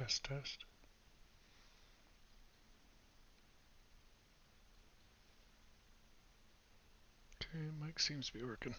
Test, test. Okay, mic seems to be working.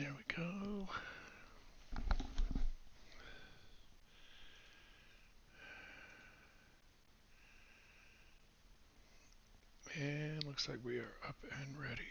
There we go. And looks like we are up and ready.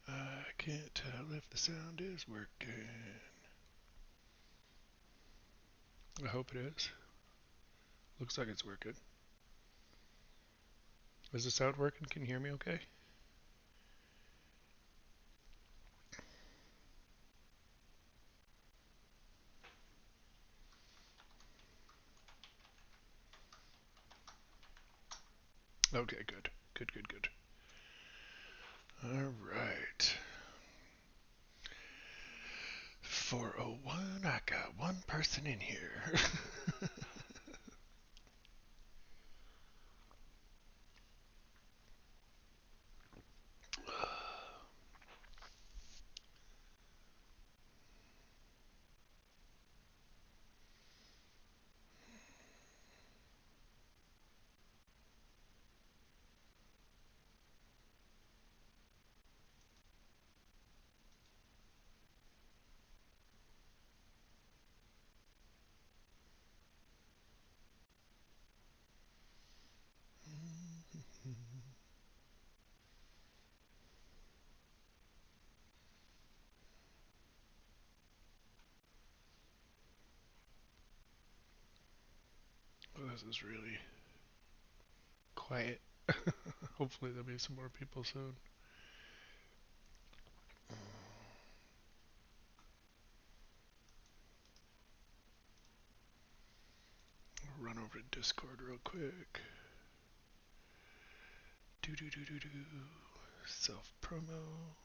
I can't tell if the sound is working. I hope it is. Looks like it's working. Is the sound working? Can you hear me okay? Okay, good. Good, good, good. All right. 401, I got one person in here. Well, this is really quiet. Hopefully there'll be some more people soon. I'll run over to Discord real quick. Do do do do do. Self promo.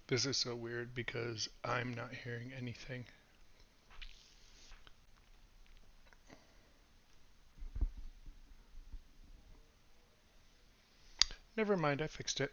This is so weird because I'm not hearing anything. Never mind, I fixed it.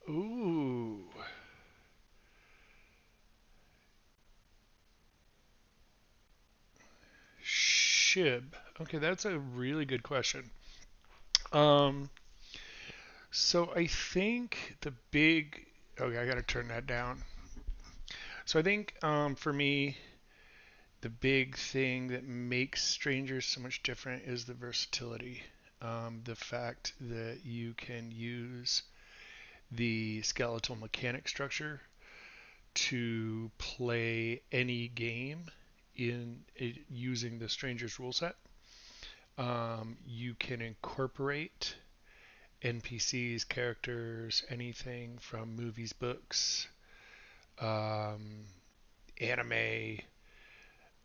Ooh. Shib. Okay, that's a really good question. Um, so I think the big. Okay, I gotta turn that down. So I think for me, the big thing that makes Strangers so much different is the versatility. The fact that you can use the skeletal mechanic structure to play any game in it, using the Strangers rule set. You can incorporate NPCs, characters, anything from movies, books, um, anime,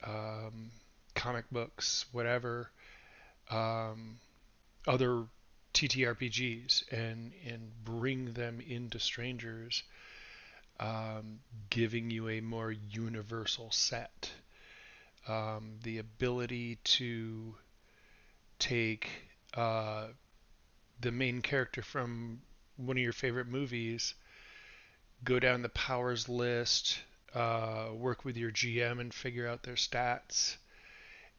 um, comic books, whatever, um, other TTRPGs, and bring them into Strangers, giving you a more universal set. The ability to take uh, the main character from one of your favorite movies, go down the powers list, work with your GM and figure out their stats,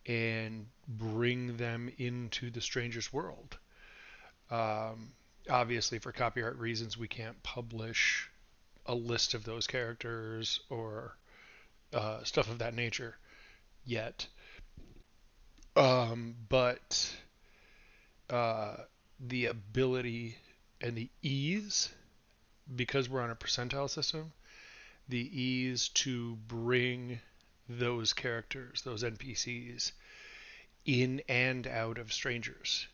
and bring them into the Stranger's world. Um, Obviously, for copyright reasons, we can't publish a list of those characters or stuff of that nature yet. But uh, the ability and the ease, because we're on a percentile system, the ease to bring those characters, those NPCs, in and out of Strangers.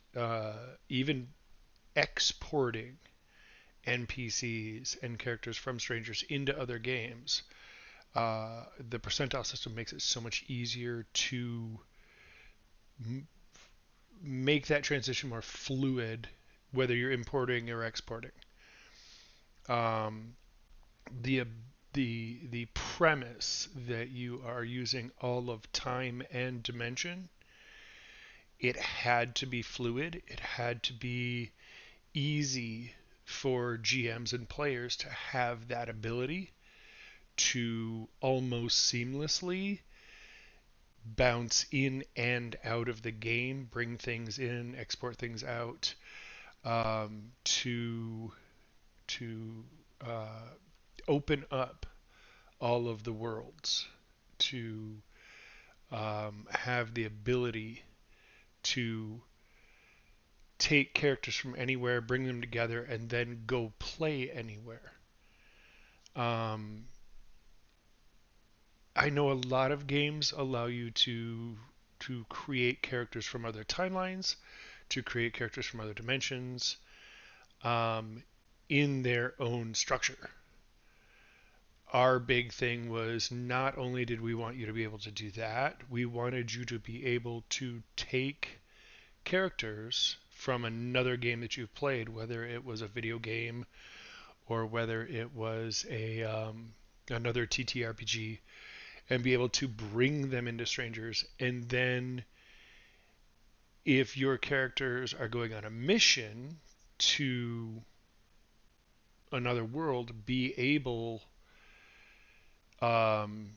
Even exporting NPCs and characters from Strangers into other games, the percentile system makes it so much easier to m- make that transition more fluid, whether you're importing or exporting. Um, the the premise that you are using all of time and dimension, it had to be fluid. It had to be easy for GMs and players to have that ability to almost seamlessly bounce in and out of the game, bring things in, export things out, to uh, open up all of the worlds, to have the ability to take characters from anywhere, bring them together, and then go play anywhere. Um, I know a lot of games allow you to create characters from other timelines, to create characters from other dimensions, um, in their own structure. our big thing was not only did we want you to be able to do that, we wanted you to be able to take characters from another game that you've played, whether it was a video game or whether it was a another TTRPG, and be able to bring them into strangers. And then, if your characters are going on a mission to another world, be able um,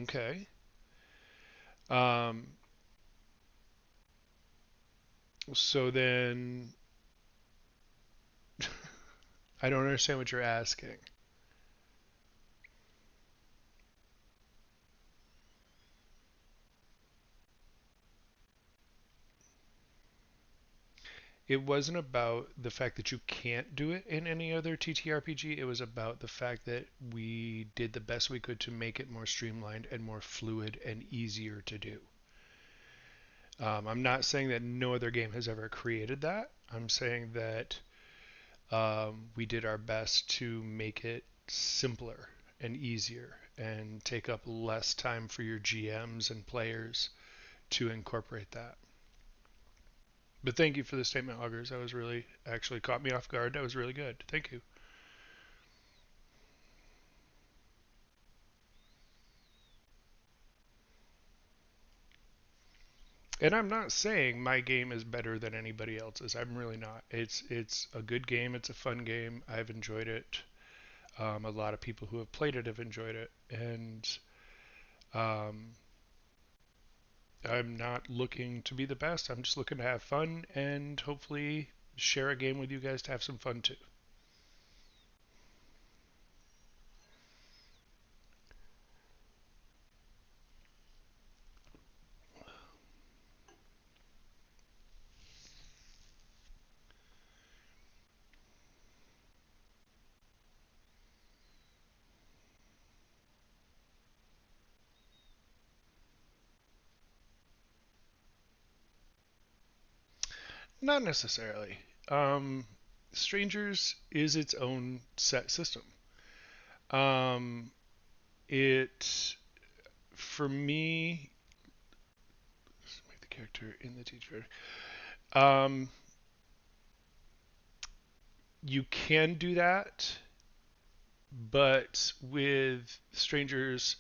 okay. Um, so then, I don't understand what you're asking. It wasn't about the fact that you can't do it in any other TTRPG. It was about the fact that we did the best we could to make it more streamlined and more fluid and easier to do. I'm not saying that no other game has ever created that. I'm saying that we did our best to make it simpler and easier and take up less time for your GMs and players to incorporate that. But thank you for the statement, Augers. That was really actually caught me off guard. That was really good. Thank you. And I'm not saying my game is better than anybody else's. I'm really not. It's a good game. It's a fun game. I've enjoyed it. A lot of people who have played it have enjoyed it, and um, I'm not looking to be the best. I'm just looking to have fun and hopefully share a game with you guys to have some fun too. Not necessarily. Um, Strangers is its own set system. Um, it for me, let's make the character in the teacher. Um, you can do that, but with strangers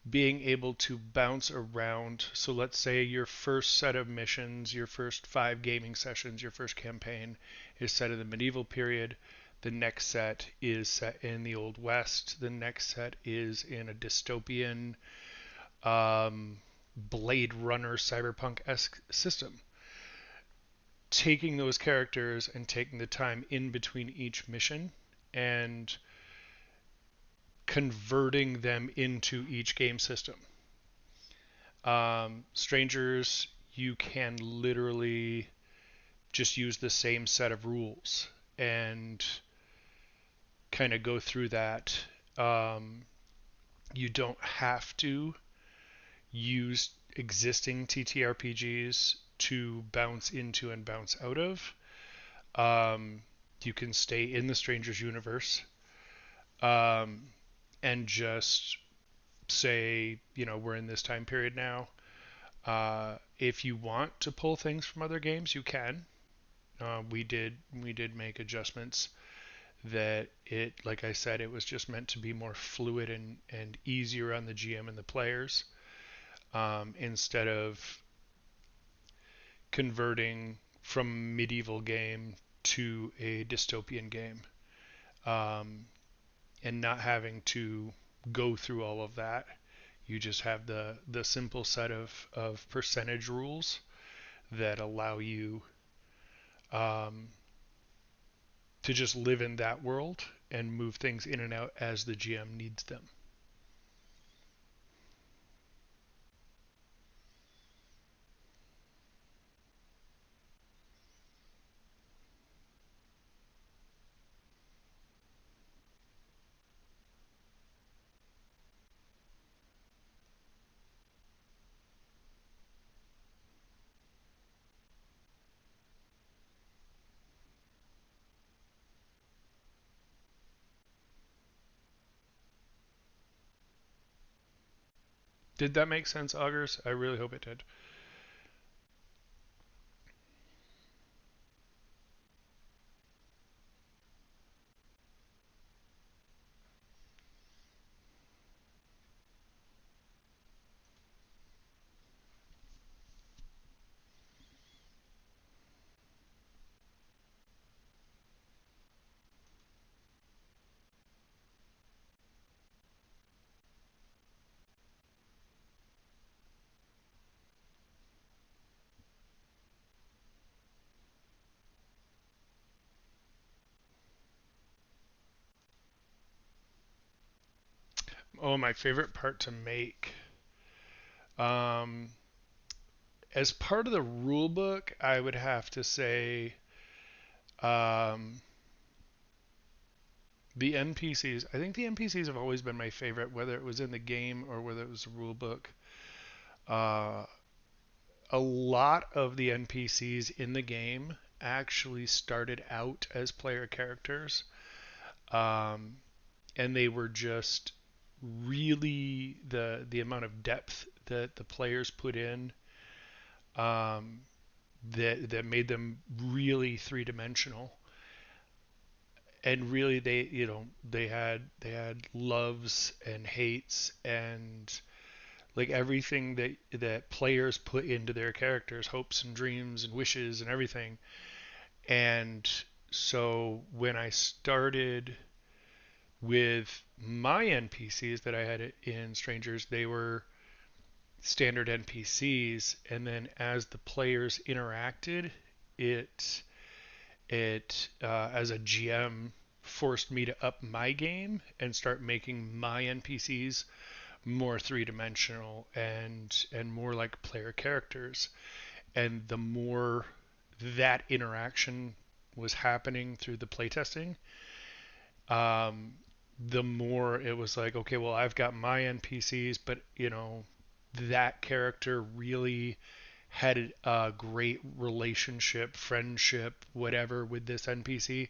being able to bounce around. So let's say your first set of missions, your first 5 gaming sessions, your first campaign is set in the medieval period. The next set is set in the Old West. The next set is in a dystopian um, Blade Runner cyberpunk esque system. Taking those characters and taking the time in between each mission and converting them into each game system. Strangers, you can literally just use the same set of rules and kind of go through that. Um, you don't have to use existing TTRPGs to bounce into and bounce out of. Um, you can stay in the Strangers universe um, and just say, we're in this time period now. If you want to pull things from other games, you can. We did make adjustments that like I said, it was just meant to be more fluid and easier on the GM and the players, instead of converting from medieval game to a dystopian game, um, and not having to go through all of that. You just have the simple set of percentage rules that allow you um, to just live in that world and move things in and out as the GM needs them. Did that make sense, Augers? I really hope it did. Oh, my favorite part to make. Um, as part of the rule book, I would have to say um, the NPCs. I think the NPCs have always been my favorite, whether it was in the game or whether it was a rule book. Uh, a lot of the NPCs in the game actually started out as player characters, um, and they were just really the amount of depth that the players put in, um, that made them really three dimensional. And really, they had loves and hates and like everything that players put into their characters, hopes and dreams and wishes and everything. And so when I started with my NPCs that I had in Strangers, they were standard NPCs, and then as the players interacted, it as a GM forced me to up my game and start making my NPCs more three dimensional and more like player characters. And the more that interaction was happening through the playtesting, um, the more it was like, okay, well, I've got my NPCs, but that character really had a great relationship, friendship, whatever with this NPC.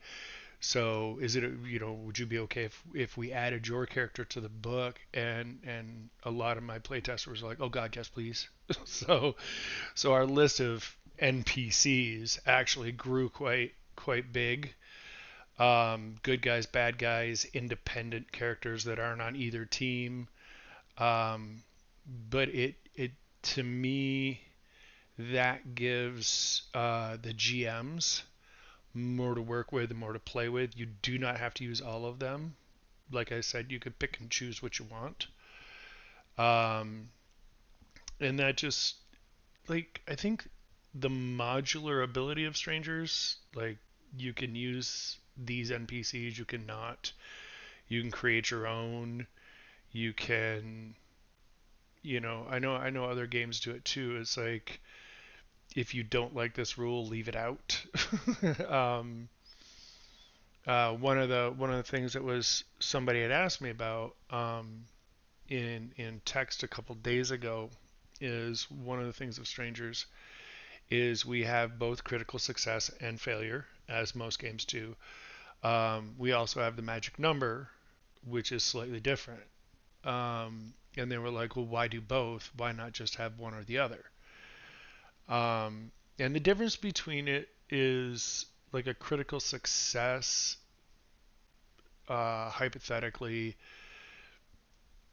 So is it, would you be okay if we added your character to the book? And a lot of my playtesters were like, oh God, yes, please. so so our list of NPCs actually grew quite big. Good guys, bad guys, independent characters that aren't on either team. Um, but it to me that gives the GMs more to work with and more to play with. You do not have to use all of them. Like I said, you could pick and choose what you want. Um, and that just like I think the modular ability of Strangers, like you can use these NPCs, you can not. You can create your own. You can, I know other games do it too. It's like if you don't like this rule, leave it out. um, one of the things that was somebody had asked me about in text a couple days ago is one of the things of Strangers is we have both critical success and failure, as most games do. We also have the magic number, which is slightly different. And they were like, well, why do both? Why not just have one or the other? And the difference between it is like a critical success, hypothetically,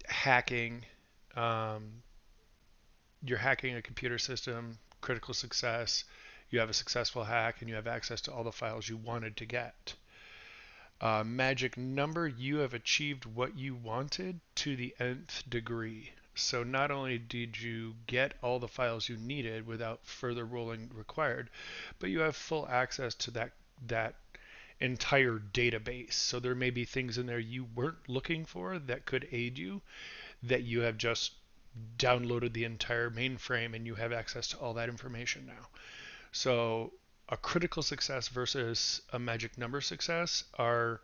hacking. Um, you're hacking a computer system, critical success. You have a successful hack and you have access to all the files you wanted to get. Magic number, you have achieved what you wanted to the nth degree. So not only did you get all the files you needed without further rolling required, but you have full access to that entire database. So there may be things in there you weren't looking for that could aid you that you have just downloaded the entire mainframe and you have access to all that information now. So a critical success versus a magic number success are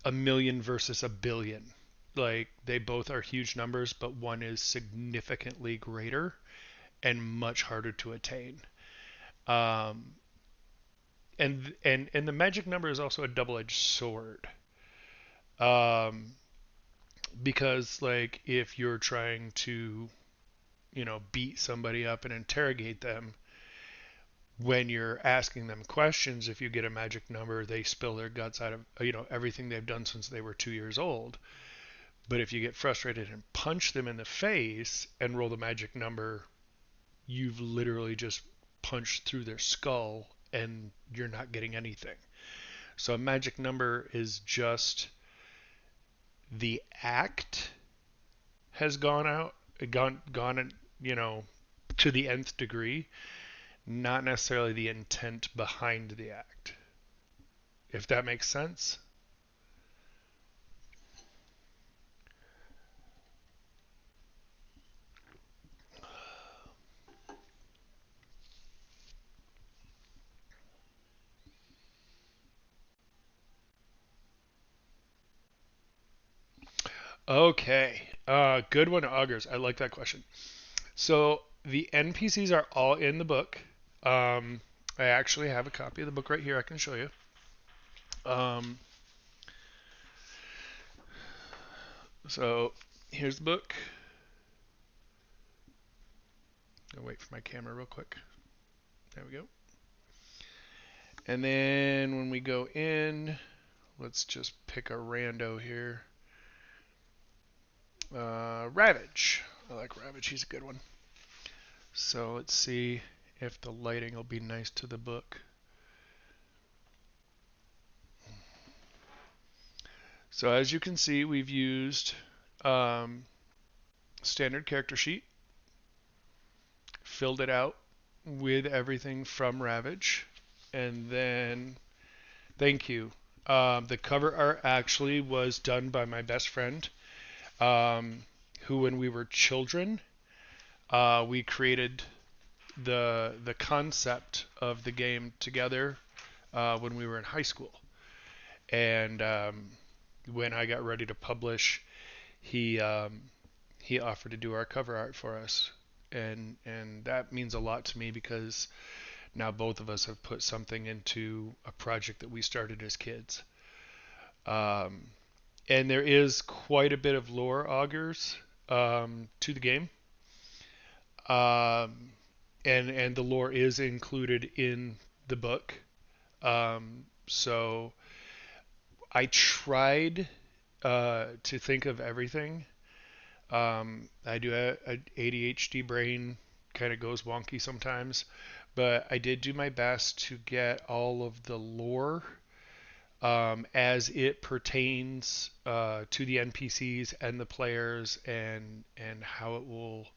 a million versus a billion. Like they both are huge numbers, but one is significantly greater and much harder to attain. Um, and the magic number is also a double-edged sword. Um, because like if you're trying to, beat somebody up and interrogate them, when you're asking them questions, if you get a magic number, they spill their guts out of, everything they've done since they were 2 years old. But if you get frustrated and punch them in the face and roll the magic number, you've literally just punched through their skull and you're not getting anything. So a magic number is just the act has gone, to the nth degree, not necessarily the intent behind the act. If that makes sense. Okay. Good one, Augers. I like that question. So the NPCs are all in the book. I actually have a copy of the book right here. I can show you. Um, so here's the book. I'll wait for my camera real quick. There we go. And then when we go in, let's just pick a rando here. Ravage. I like Ravage. He's a good one. So let's see if the lighting will be nice to the book. So as you can see, we've used standard character sheet, filled it out with everything from Ravage, and then thank you. The cover art actually was done by my best friend, who when we were children, we created the concept of the game together when we were in high school, and when I got ready to publish, he he offered to do our cover art for us, and that means a lot to me because now both of us have put something into a project that we started as kids. Um, and there is quite a bit of lore augurs to the game, um, and the lore is included in the book. So I tried to think of everything. I do a ADHD brain kind of goes wonky sometimes, but I did do my best to get all of the lore as it pertains to the NPCs and the players and how it will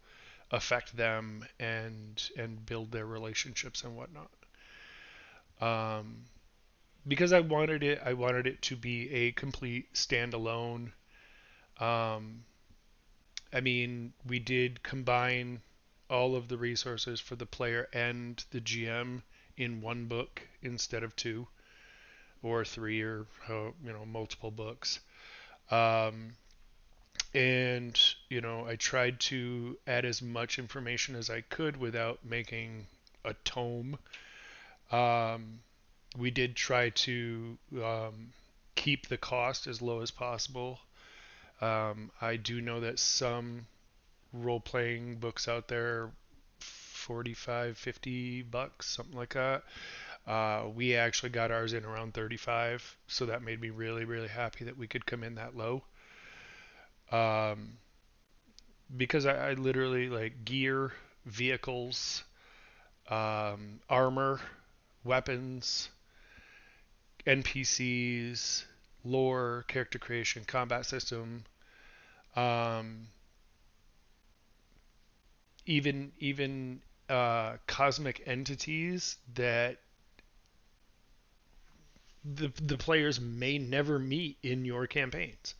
affect them and build their relationships and whatnot. Um, because I wanted it to be a complete standalone. Um, I mean, we did combine all of the resources for the player and the GM in one book instead of two or three or multiple books. Um, and I tried to add as much information as I could without making a tome. Um, we did try to keep the cost as low as possible. I do know that some role-playing books out there 45 $50, something like that. We actually got ours in around 35, so that made me really, really happy that we could come in that low. Um, because I literally like gear, vehicles, armor, weapons, NPCs, lore, character creation, combat system, um, even cosmic entities that the players may never meet in your campaigns.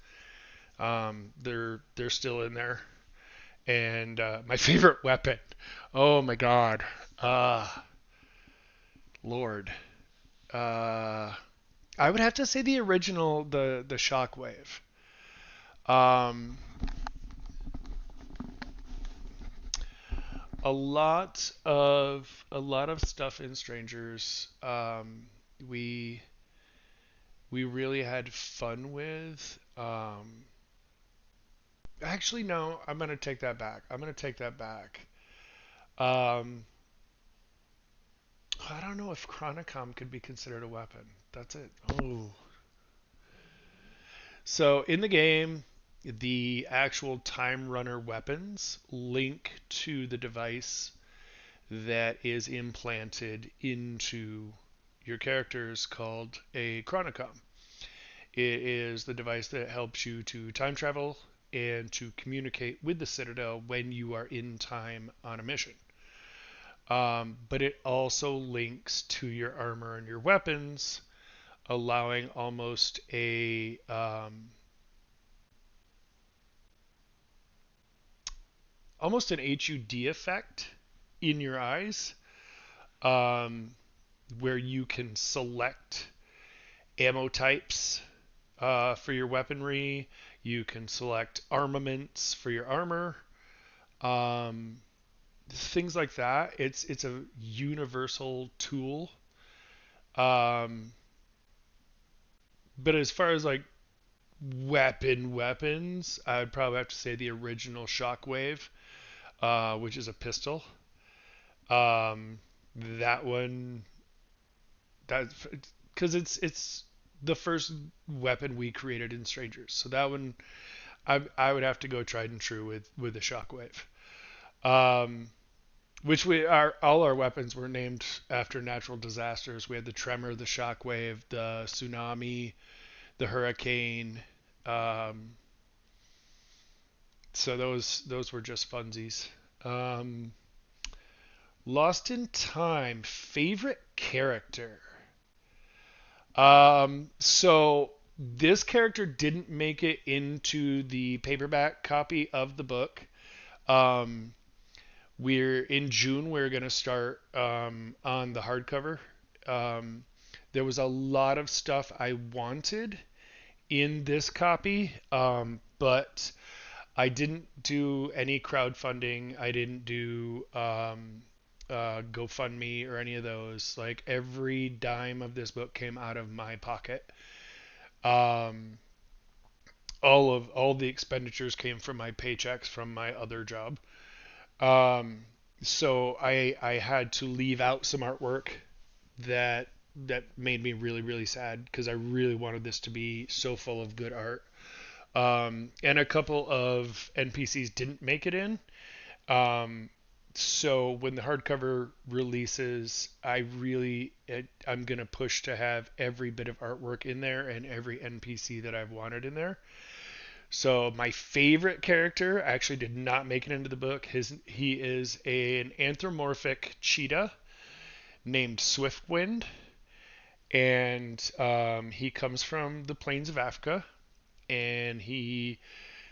They're still in there. And my favorite weapon, oh my god, uh, Lord, uh, I would have to say the original, the Shockwave. Um, a lot of stuff in Strangers. We we really had fun with. Actually, no. I'm gonna take that back. I'm gonna take that back. Um, I don't know if Chronicom could be considered a weapon. That's it. Oh. So in the game, the actual Time Runner weapons link to the device that is implanted into your characters called a Chronicom. It is the device that helps you to time travel and to communicate with the Citadel when you are in time on a mission. But it also links to your armor and your weapons, allowing almost an HUD effect in your eyes, um, where you can select ammo types for your weaponry. You can select armaments for your armor. Um, Things like that. It's a universal tool. Um, but as far as like weapons, I would probably have to say the original Shockwave, which is a pistol. Um, that one, that because it's the first weapon we created in Strangers. So that one, I would have to go tried and true with the Shockwave. Um, which we are all our weapons were named after natural disasters. We had the tremor, the shockwave, the tsunami, the hurricane. Um, so those were just funsies. Um, Lost in Time favorite character. So this character didn't make it into the paperback copy of the book. Um, we're in June. We're gonna start on the hardcover. Um, there was a lot of stuff I wanted in this copy, but I didn't do any crowdfunding. I didn't do GoFundMe or any of those. Like every dime of this book came out of my pocket. Um, all the expenditures came from my paychecks from my other job. Um, so I had to leave out some artwork that that made me really sad because I really wanted this to be so full of good art. And a couple of NPCs didn't make it in. Um, so when the hardcover releases, I'm gonna push to have every bit of artwork in there and every NPC that I've wanted in there. So my favorite character actually did not make it into the book. He is an anthropomorphic cheetah named Swiftwind, and he comes from the plains of Africa, and he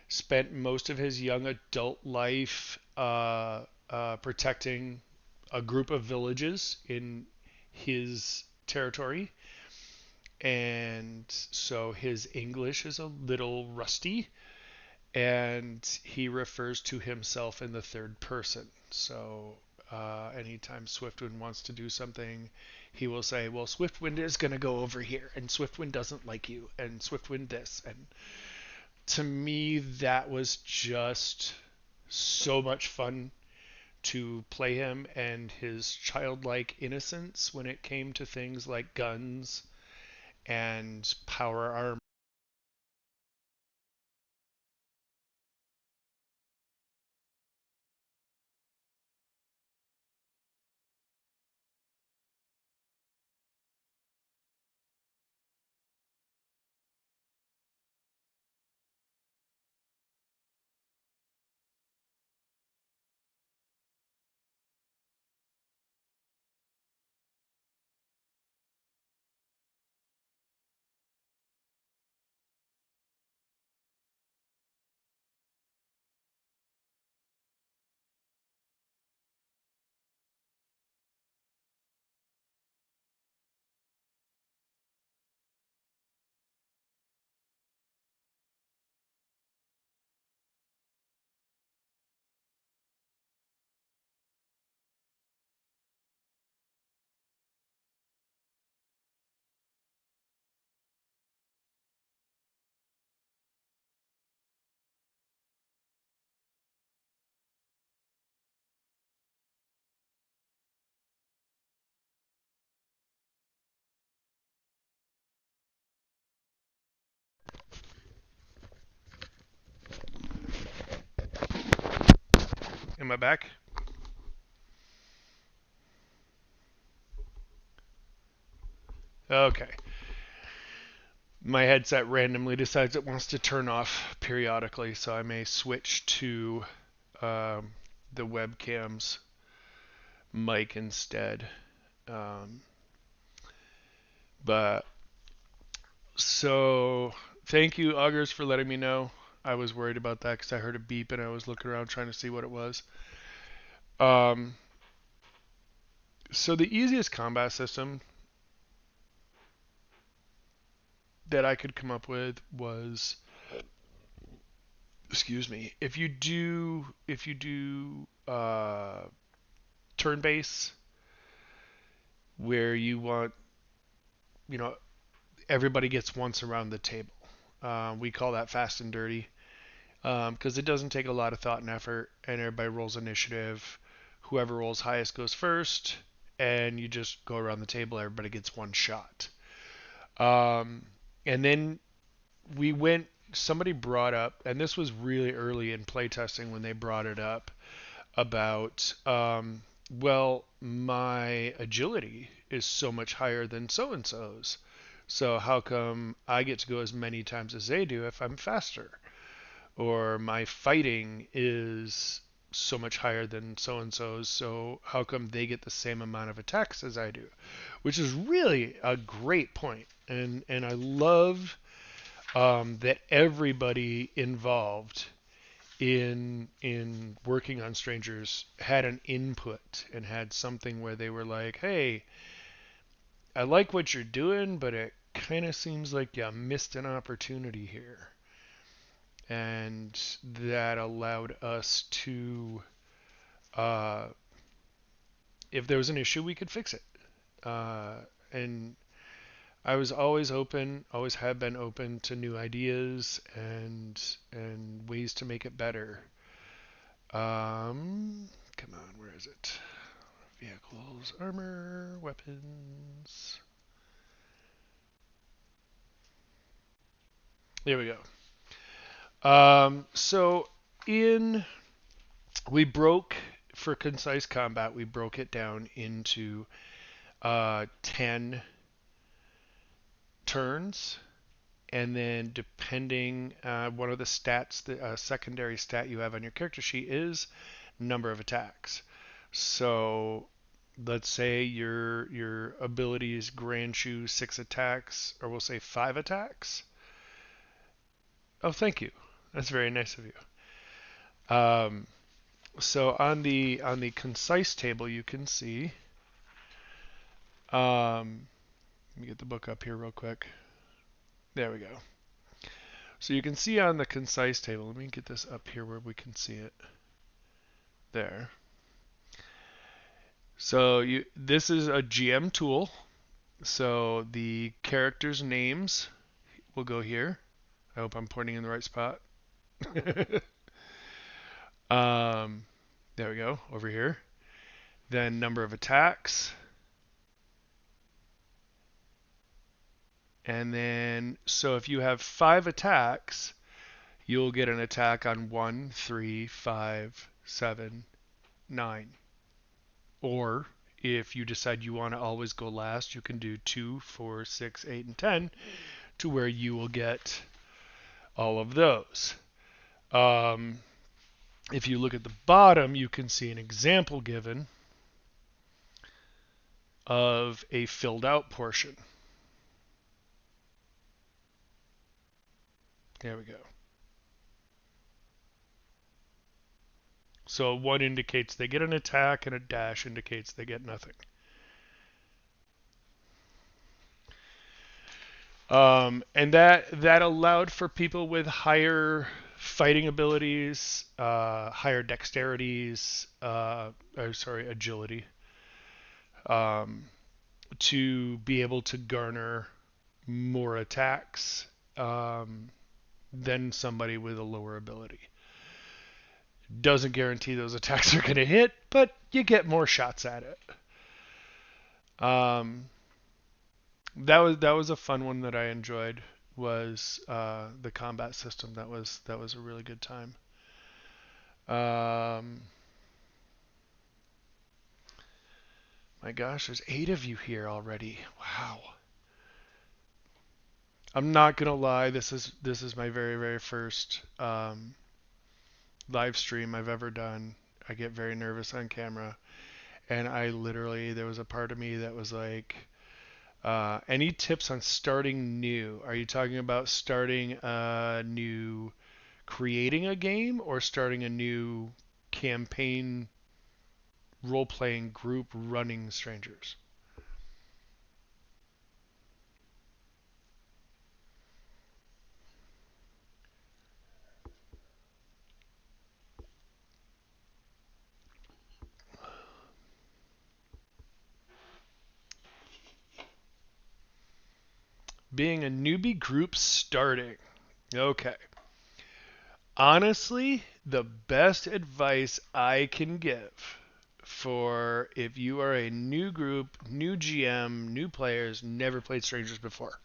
spent most of his young adult life protecting a group of villages in his territory. And so his English is a little rusty, and he refers to himself in the third person. So anytime Swiftwind wants to do something, he will say, "Well, Swiftwind is going to go over here, and Swiftwind doesn't like you, and Swiftwind this." And to me, that was just so much fun to play him and his childlike innocence when it came to things like guns and power armor my back? Okay. My headset randomly decides it wants to turn off periodically, so I may switch to um, the webcam's mic instead. Um, but so thank you, Augers, for letting me know. I was worried about that because I heard a beep and I was looking around trying to see what it was. Um, so the easiest combat system that I could come up with was, excuse me, if you do turn base where you want, you know, everybody gets once around the table. We call that fast and dirty because it doesn't take a lot of thought and effort, and everybody rolls initiative. Whoever rolls highest goes first, and you just go around the table. Everybody gets one shot. Um, and then we went. Somebody brought up, and this was really early in playtesting when they brought it up about, well, my agility is so much higher than so and so's. So how come I get to go as many times as they do if I'm faster? Or my fighting is so much higher than so and so's, so how come they get the same amount of attacks as I do? Which is really a great point, and I love that everybody involved in working on Strangers had an input and had something where they were like, "Hey, I like what you're doing, but it kind of seems like you missed an opportunity here." And that allowed us to, uh, if there was an issue, we could fix it. And I was always open, always have been open to new ideas and ways to make it better. Come on, where is it? Vehicles, armor, weapons. There we go. So in we broke for concise combat. We broke it down into 10 turns, and then depending one of the stats, the secondary stat you have on your character sheet is number of attacks. So let's say your ability is grant you 6 attacks, or we'll say 5 attacks. Oh, thank you. That's very nice of you. Um, so on the concise table, you can see. Let me get the book up here real quick. There we go. So you can see on the concise table. Let me get this up here where we can see it. There. So this is a GM tool. So the characters' names will go here. I hope I'm pointing in the right spot. um, there we go, over here. Then number of attacks. And then, so if you have 5 attacks, you'll get an attack on 1, 3, 5, 7, 9. Or if you decide you want to always go last, you can do 2, 4, 6, 8, and 10 to where you will get all of those. If you look at the bottom, you can see an example given of a filled out portion. There we go. So 1 indicates they get an attack, and a dash indicates they get nothing. And that allowed for people with higher fighting abilities, higher dexterities, agility, um, to be able to garner more attacks than somebody with a lower ability. Doesn't guarantee those attacks are going to hit, but you get more shots at it. That was a fun one that I enjoyed. Was the combat system. That was a really good time. My gosh, there's 8 of you here already. Wow. I'm not gonna lie. This is my very very first live stream I've ever done. I get very nervous on camera, and I literally there was a part of me that was like, any tips on starting new? Are you talking about starting a new, creating a game, or starting a new campaign role playing group running strangers? Being a newbie group starting. Okay. Honestly, the best advice I can give for if you are a new group, new GM, new players, never played strangers before,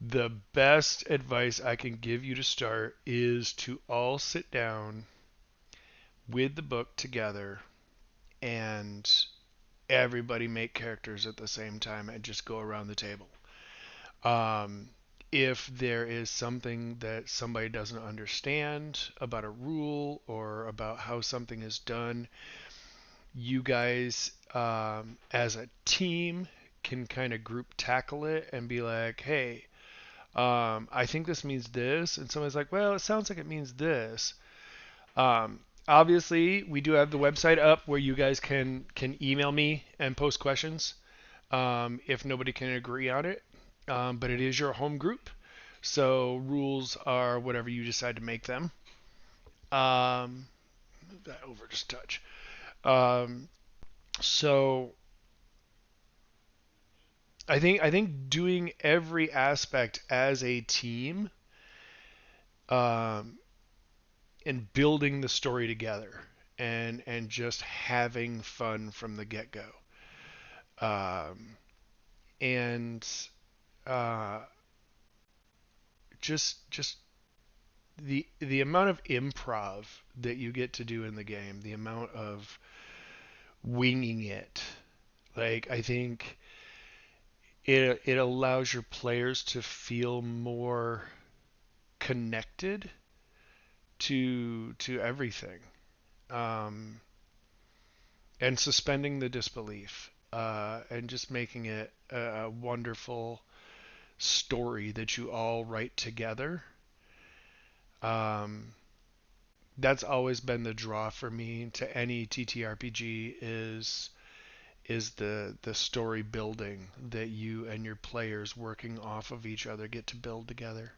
the best advice I can give you to start is to all sit down with the book together and everybody make characters at the same time and just go around the table. Um, if there is something that somebody doesn't understand about a rule or about how something is done, you guys, as a team, can kind of group tackle it and be like, hey, I think this means this. And somebody's like, well, it sounds like it means this. Obviously, we do have the website up where you guys can email me and post questions if nobody can agree on it. But it is your home group, so rules are whatever you decide to make them. Um, that over just touch. Um, so I think doing every aspect as a team, um, and building the story together and just having fun from the get go. Um, and uh, just the amount of improv that you get to do in the game, the amount of winging it. Like I think it allows your players to feel more connected to everything, um, and suspending the disbelief, and just making it a wonderful story that you all write together. Um, that's always been the draw for me to any TTRPG is the story building that you and your players working off of each other get to build together.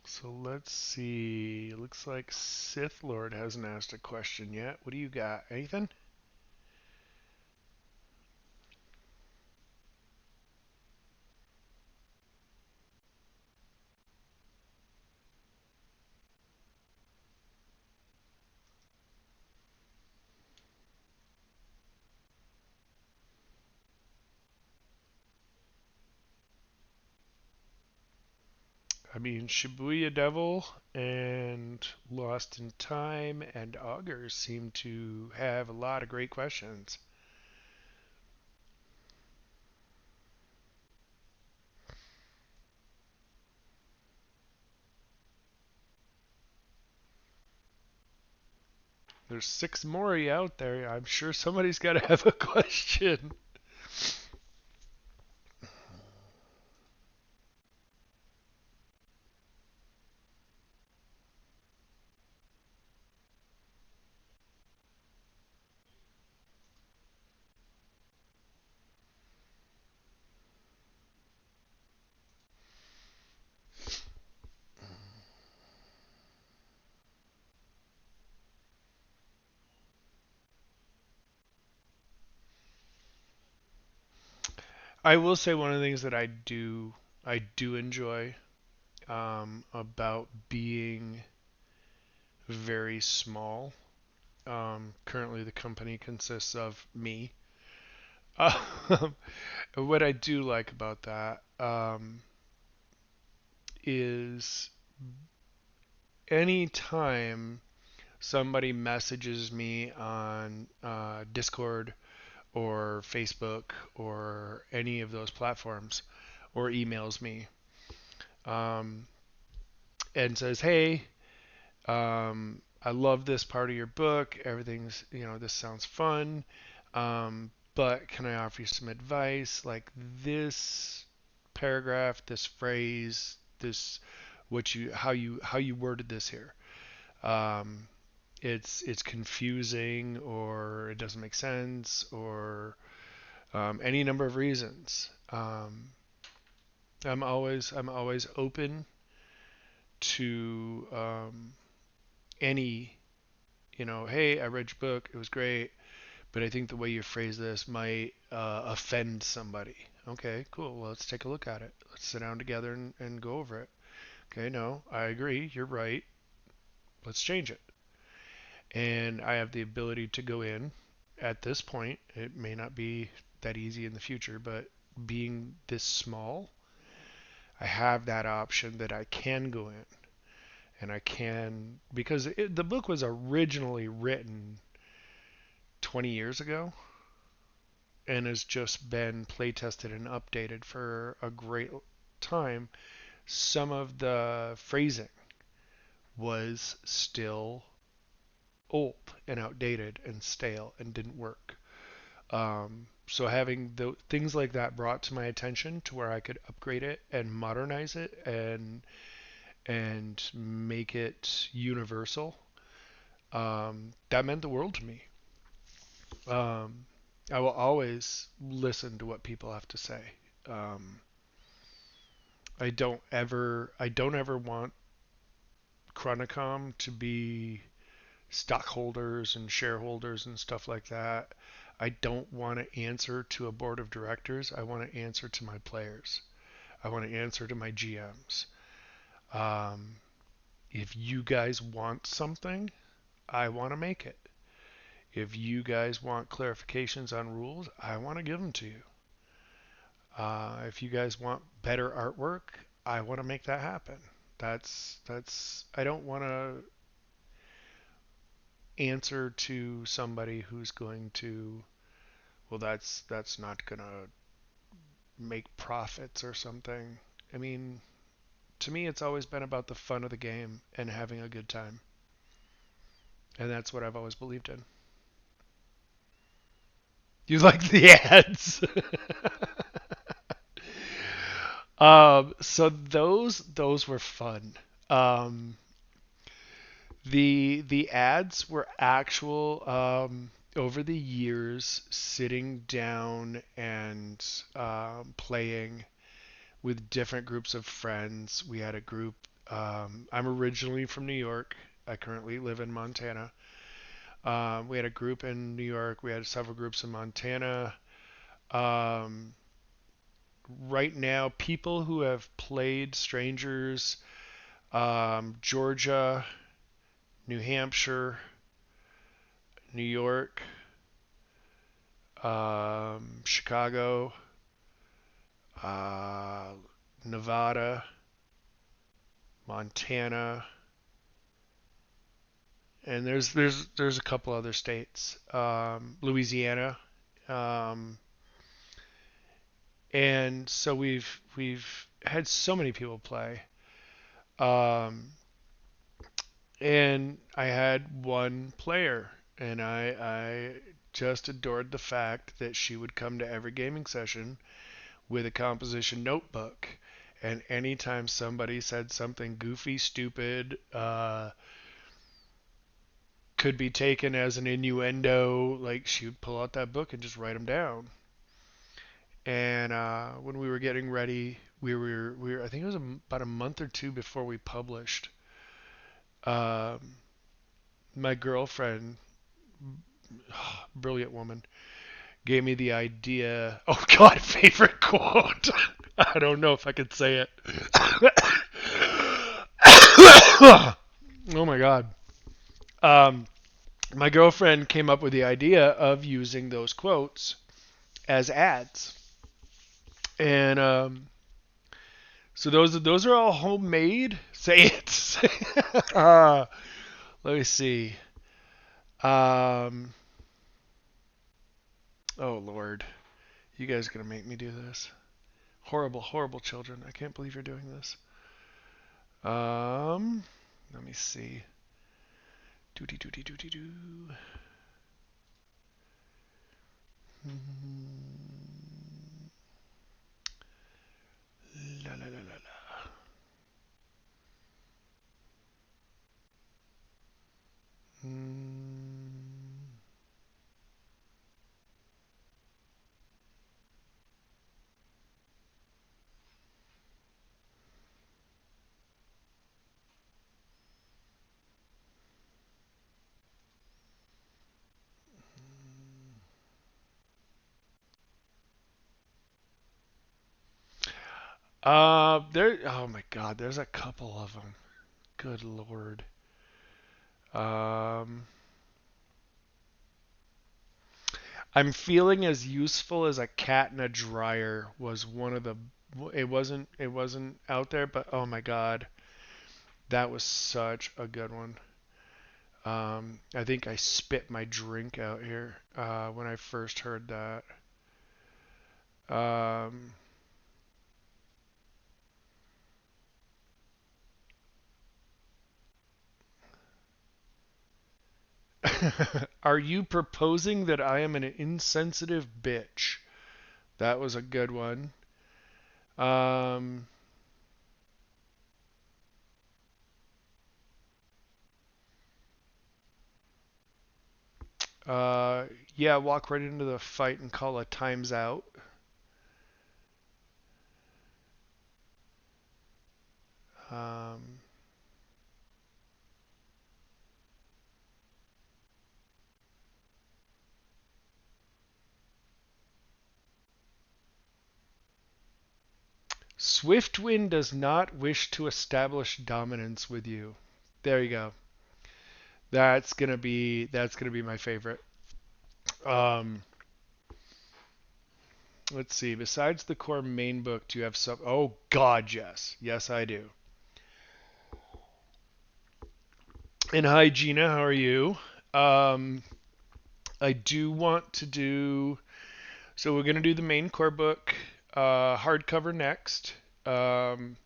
So let's see. Looks like Sith Lord hasn't asked a question yet. What do you got? Anything? I mean, Shibuya Devil and Lost in Time and Augurs seem to have a lot of great questions. There's 6 Mori out there. I'm sure somebody's got to have a question. I will say one of the things that I do enjoy about being very small. Currently, the company consists of me. Um, what I do like about that is anytime somebody messages me on Discord or Facebook or any of those platforms or emails me um, and says, "Hey, I love this part of your book. Everything's, this sounds fun. But can I offer you some advice? Like this paragraph, this phrase, this how you worded this here. Um, it's confusing or it doesn't make sense or any number of reasons. I'm always open to any, hey, I read your book, it was great, but I think the way you phrase this might offend somebody. Okay, cool. Well, let's take a look at it. Let's sit down together and go over it. Okay, no, I agree. You're right. Let's change it. And I have the ability to go in at this point. It may not be that easy in the future, but being this small, I have that option that I can go in and I can, because the book was originally written 20 years ago and has just been play tested and updated for a great time. Some of the phrasing was still old and outdated and stale and didn't work. So having things like that brought to my attention to where I could upgrade it and modernize it and make it universal, that meant the world to me. Um, I will always listen to what people have to say. Um, I don't ever want Chronicom to be stockholders and shareholders and stuff like that. I don't want to answer to a board of directors. I want to answer to my players. I want to answer to my GMs. Um, if you guys want something, I want to make it. If you guys want clarifications on rules, I want to give them to you. If you guys want better artwork, I want to make that happen. That's. I don't want to answer to somebody who's going to. Well, that's not gonna make profits or something. I mean, to me, it's always been about the fun of the game and having a good time, and that's what I've always believed in. You like the ads? So those were fun. Um, the ads were actual over the years sitting down and playing with different groups of friends. We had a group. I'm originally from New York. I currently live in Montana. We had a group in New York. We had several groups in Montana. Um, right now, people who have played Strangers, Georgia, New Hampshire, New York, Chicago, uh, Nevada, Montana, and there's a couple other states, Louisiana, um, and so we've had so many people play, um, and I had one player, and I just adored the fact that she would come to every gaming session with a composition notebook. And anytime somebody said something goofy, stupid, could be taken as an innuendo, like she would pull out that book and just write them down. And when we were getting ready, I think it was about a month or two before we published. Um, my girlfriend, brilliant woman, gave me the idea. Oh God, favorite quote. I don't know if I could say it. Oh my God. Um, my girlfriend came up with the idea of using those quotes as ads, and so those are all homemade. Say it. Let me see. Um, oh Lord, you guys are gonna make me do this. Horrible, horrible children. I can't believe you're doing this. Um, Let me see. Doody doody doody doo. La la la la la. Mm. There. Oh my God, there's a couple of them. Good Lord. Um, I'm feeling as useful as a cat in a dryer was one of the. It wasn't out there, but oh my God, that was such a good one. I think I spit my drink out here when I first heard that. Um, are you proposing that I am an insensitive bitch? That was a good one. Um, uh, yeah, walk right into the fight and call a times out. Um, Swiftwind does not wish to establish dominance with you. There you go. That's gonna be my favorite. Um, let's see. Besides the core main book, do you have some? Oh God, yes, yes I do. And hi Gina, how are you? Um, I do want to do. So we're gonna do the main core book hardcover next, um,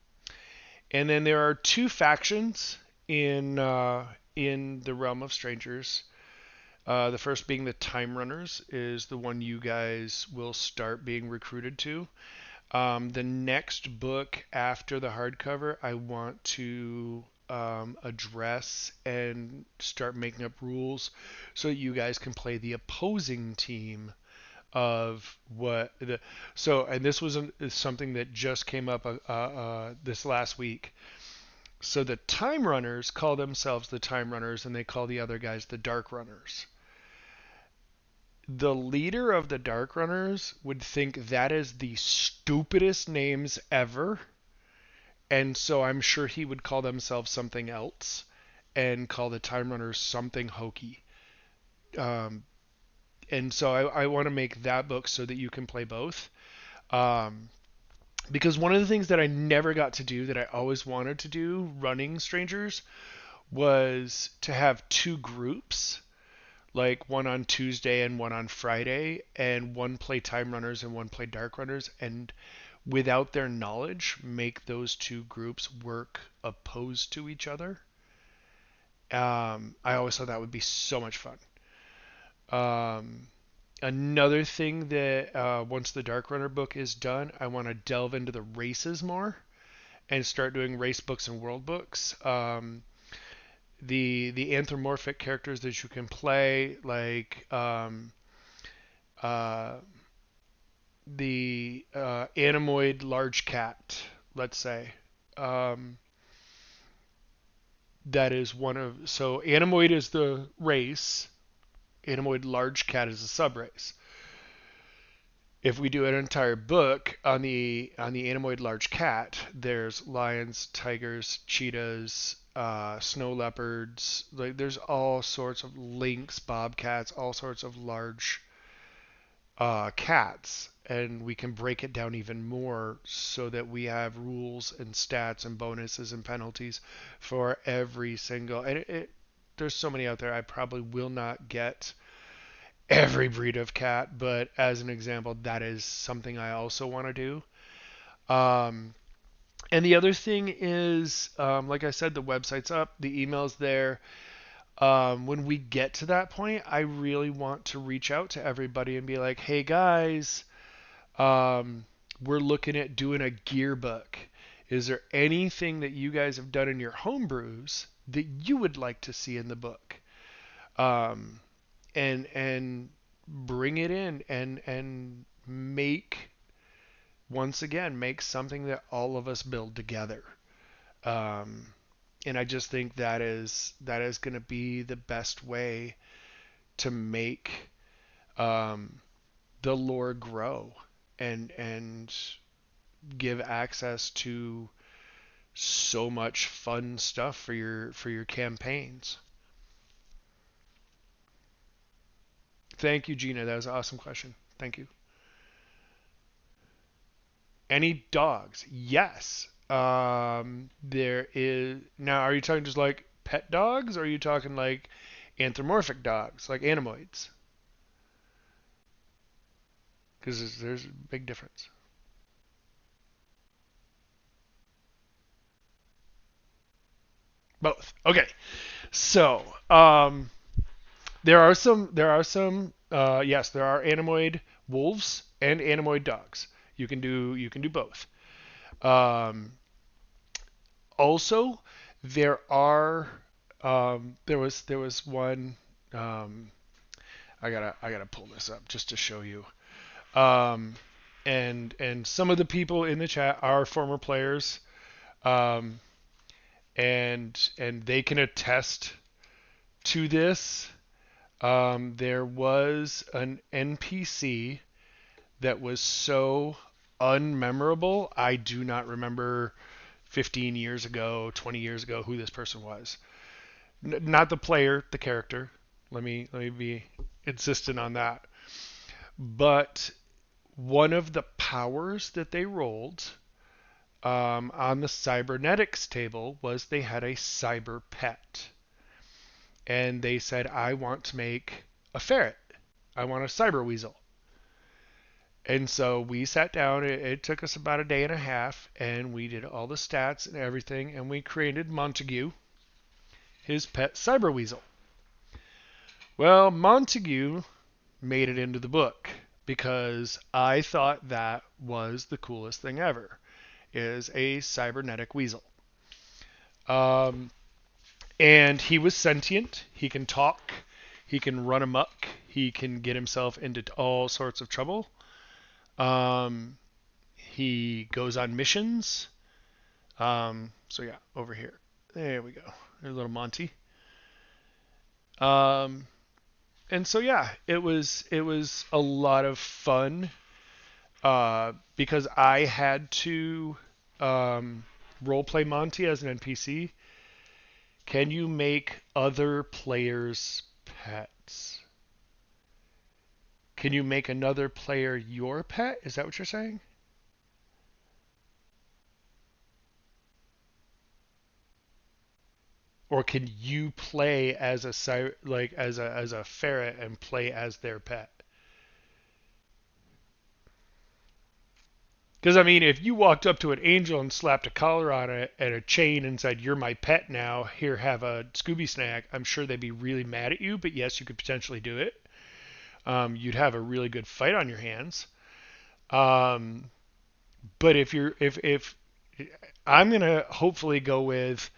and then there are two factions in the realm of strangers. The first being the Time Runners is the one you guys will start being recruited to. The next book after the hardcover, I want to address and start making up rules so you guys can play the opposing team of what the so and this was something that just came up this last week. So the Time Runners call themselves the Time Runners, and they call the other guys the Dark Runners. The leader of the Dark Runners would think that is the stupidest names ever, and so I'm sure he would call themselves something else and call the Time Runners something hokey. Um, and so I want to make that book so that you can play both. Um, because one of the things that I never got to do that I always wanted to do running Strangers was to have two groups, like one on Tuesday and one on Friday, and one play Time Runners and one play Dark Runners, and without their knowledge, make those two groups work opposed to each other. I always thought that would be so much fun. Um, Another thing that once the Dark Runner book is done, I want to delve into the races more and start doing race books and world books. The anthropomorphic characters that you can play, like uh, the Animoid large cat, let's say. Um, that is one of so Animoid is the race. Animoid large cat is a subrace. If we do an entire book on the Anemoid large cat, there's lions, tigers, cheetahs, snow leopards. Like there's all sorts of lynx, bobcats, all sorts of large cats, and we can break it down even more so that we have rules and stats and bonuses and penalties for every single. And there's so many out there. I probably will not get every breed of cat, but as an example, that is something I also want to do. Um, and the other thing is, like I said, the website's up, the email's there. When we get to that point, I really want to reach out to everybody and be like, hey guys, um, we're looking at doing a gear book. Is there anything that you guys have done in your homebrews that you would like to see in the book? Um, and bring it in and make once again make something that all of us build together. Um, and I just think that is going to be the best way to make um, the lore grow and give access to so much fun stuff for your campaigns. Thank you, Gina. That was an awesome question. Thank you. Any dogs? Yes. There is now. Are you talking just like pet dogs, or are you talking like anthropomorphic dogs, like anemoids? Because there's a big difference. Both. Okay. So, there are some yes, there are anemoid wolves and anemoid dogs. You can do both. Um, Also, there are there was one um, I gotta pull this up just to show you. Um, and some of the people in the chat are former players, um, and they can attest to this. There was an NPC that was so unmemorable. I do not remember 15 years ago, 20 years ago who this person was. Not the player, the character. Let me be insistent on that. But one of the powers that they rolled on the cybernetics table was they had a cyber pet, and they said, "I want to make a ferret. I want a cyber weasel." And so we sat down. It took us about a day and a half, and we did all the stats and everything, and we created Montague, his pet cyber weasel. Well, Montague made it into the book because I thought that was the coolest thing ever, is a cybernetic weasel. Um, and he was sentient. He can talk. He can run amok. He can get himself into all sorts of trouble. Um, he goes on missions. So yeah, over here. There we go. There's little Monty. Um, and so yeah, it was a lot of fun because I had to role play Monty as an NPC. Can you make other players pets? Can you make another player your pet? Is that what you're saying? Or can you play as as a ferret and play as their pet? Because I mean, if you walked up to an angel and slapped a collar on it and a chain and said, "You're my pet now. Here, have a Scooby snack," I'm sure they'd be really mad at you. But yes, you could potentially do it. You'd have a really good fight on your hands. Um, but if I'm gonna hopefully go with,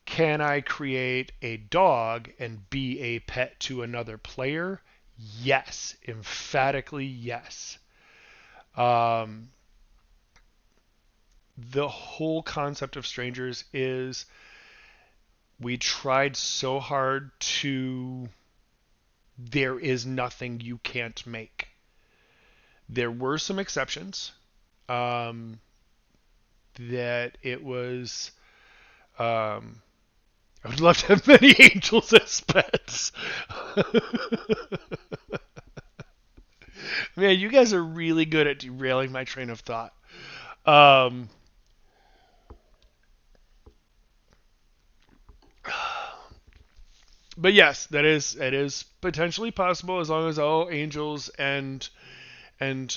can I create a dog and be a pet to another player? Yes, emphatically yes. Um, the whole concept of strangers is we tried so hard to there is nothing you can't make. There were some exceptions. Um, that it was. Um, I would love to have many angels as pets. Man, you guys are really good at derailing my train of thought. Um, but yes, that is potentially possible as long as all angels and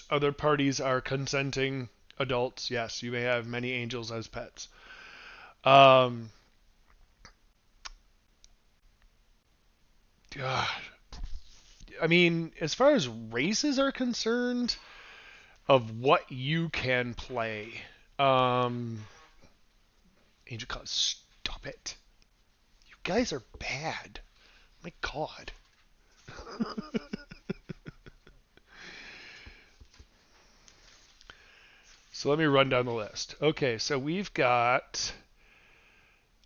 other parties are consenting adults. Yes, you may have many angels as pets. Um, God, I mean, as far as races are concerned, of what you can play, um, Angel Cloud, stop it! You guys are bad. My God. So let me run down the list. Okay, so we've got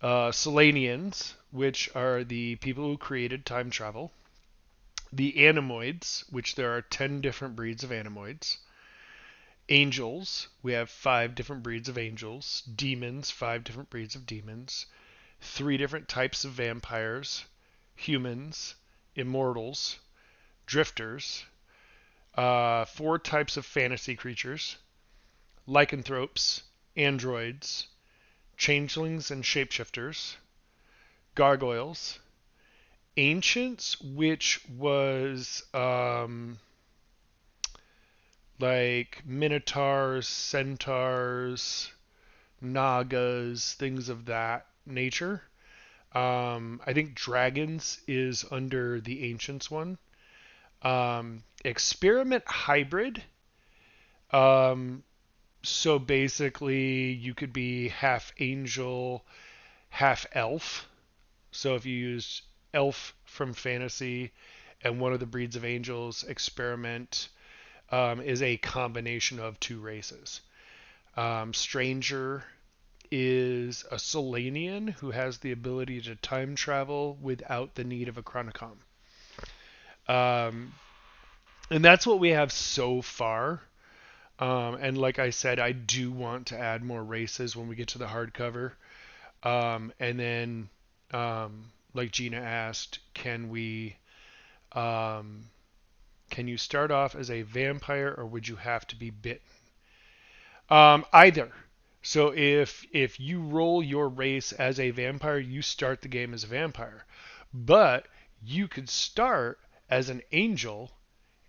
Selenians, which are the people who created time travel. The Animoids, which there are 10 different breeds of Animoids. Angels, we have 5 different breeds of angels. Demons, 5 different breeds of demons. 3 different types of vampires. Humans, immortals, drifters. 4 types of fantasy creatures. Lycanthropes, androids, changelings and shapeshifters, gargoyles, ancients, which was like minotaurs, centaurs, nagas, things of that nature. I think dragons is under the ancients one. Experiment hybrid. Um, so basically, you could be half angel, half elf. So if you use elf from fantasy and one of the breeds of angels, experiment is a combination of 2 races. Stranger is a Solanian who has the ability to time travel without the need of a Chronicom. Um, and that's what we have so far. And like I said, I do want to add more races when we get to the hardcover. And then, like Gina asked, um, can you start off as a vampire or would you have to be bitten? Either. So if you roll your race as a vampire, you start the game as a vampire. But you could start as an angel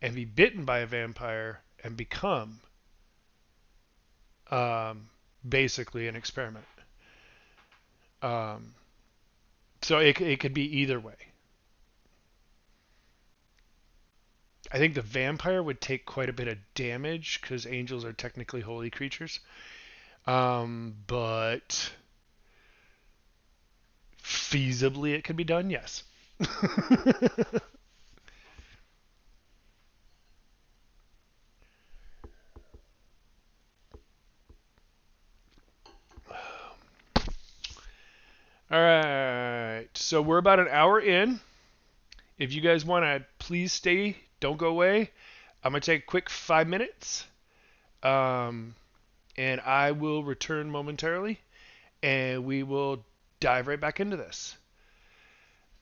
and be bitten by a vampire and become um, basically an experiment. Um, so it could be either way. I think the vampire would take quite a bit of damage because angels are technically holy creatures. But feasibly it could be done, yes. All right. So we're about an hour in. If you guys want to please stay, don't go away. I'm going to take a quick 5 minutes. Um, and I will return momentarily and we will dive right back into this.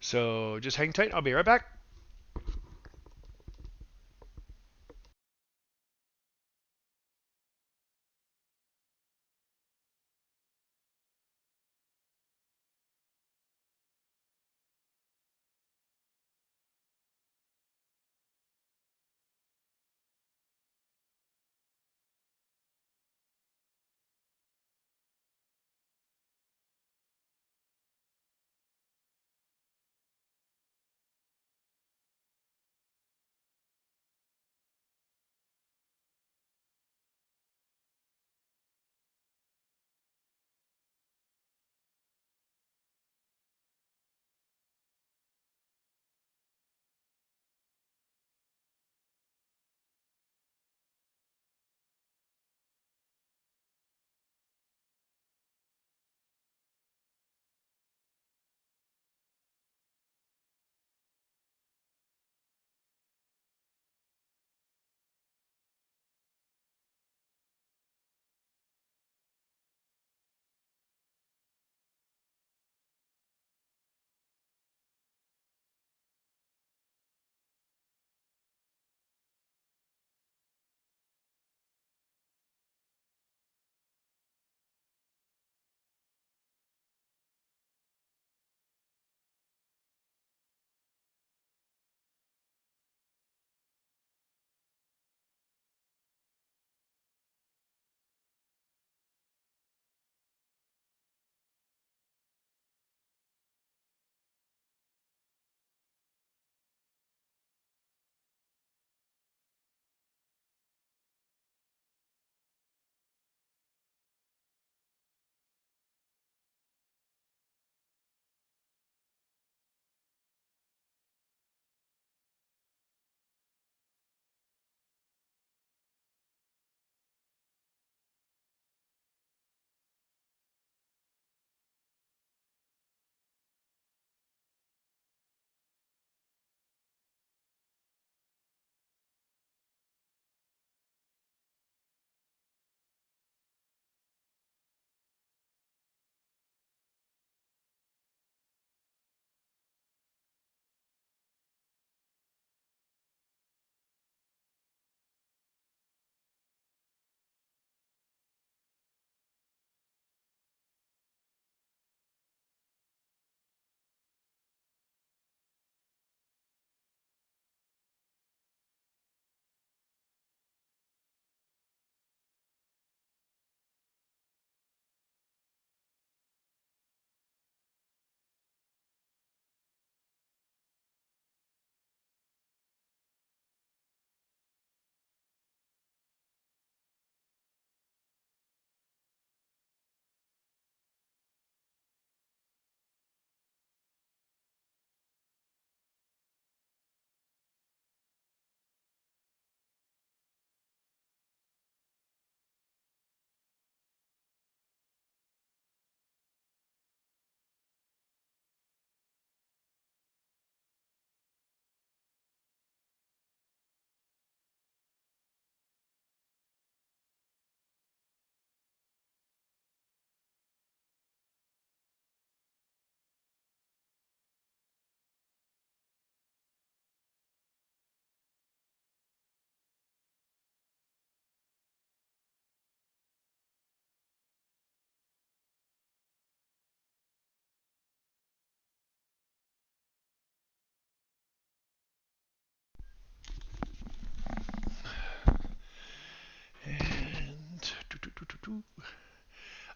So just hang tight. I'll be right back.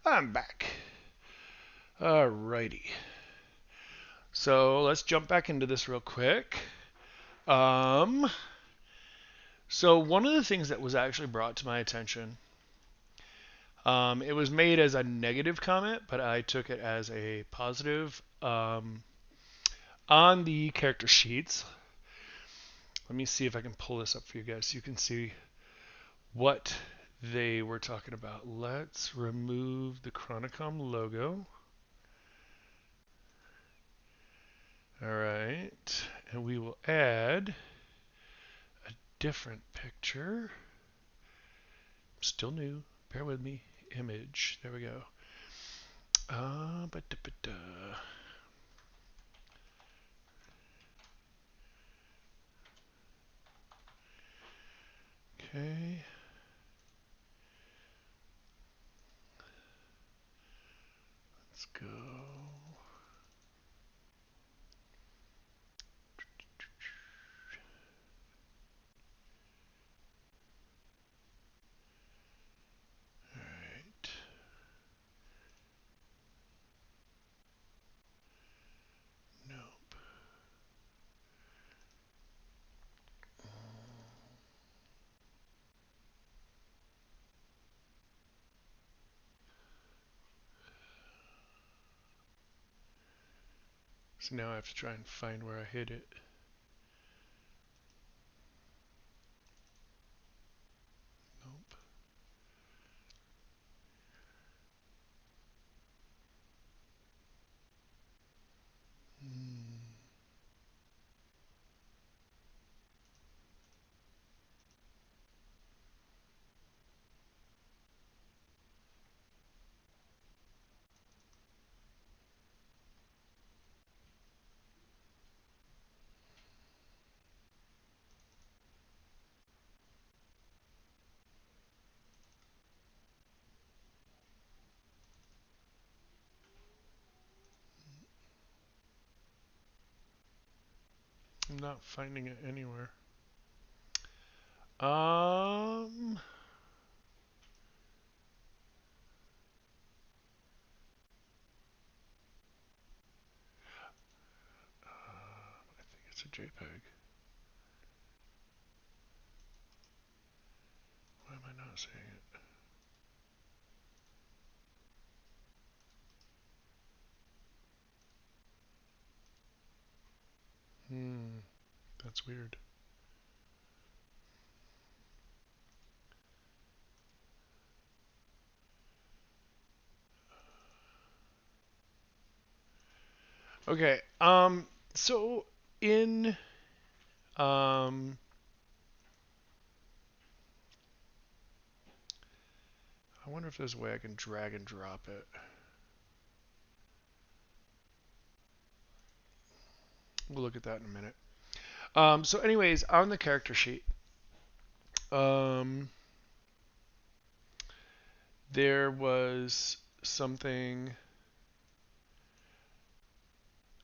I'm back. Alrighty. So let's jump back into this real quick. Um, so one of the things that was actually brought to my attention, it was made as a negative comment, but I took it as a positive. On the character sheets, let me see if I can pull this up for you guys so you can see what they were talking about. Let's remove the Chronicom logo. All right, and we will add a different picture. Still new. Bear with me. Image. There we go. Okay. Let's go. All right. Nope. So now I have to try and find where I hid it. Nope. Hmm. I'm not finding it anywhere. Um. I think it's a JPEG. Why am I not seeing it? Hmm. That's weird. Okay. So in um. I wonder if there's a way I can drag and drop it. We'll look at that in a minute. So anyways, on the character sheet, um, there was something.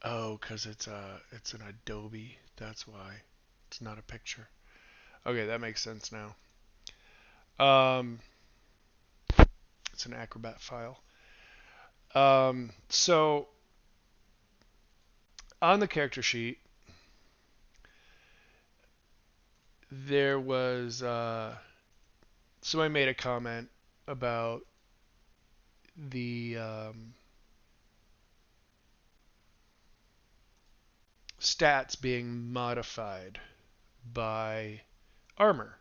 Oh, cause it's an Adobe. That's why it's not a picture. Okay, that makes sense now. Um, it's an Acrobat file. So on the character sheet, there was somebody made a comment about the stats being modified by armor.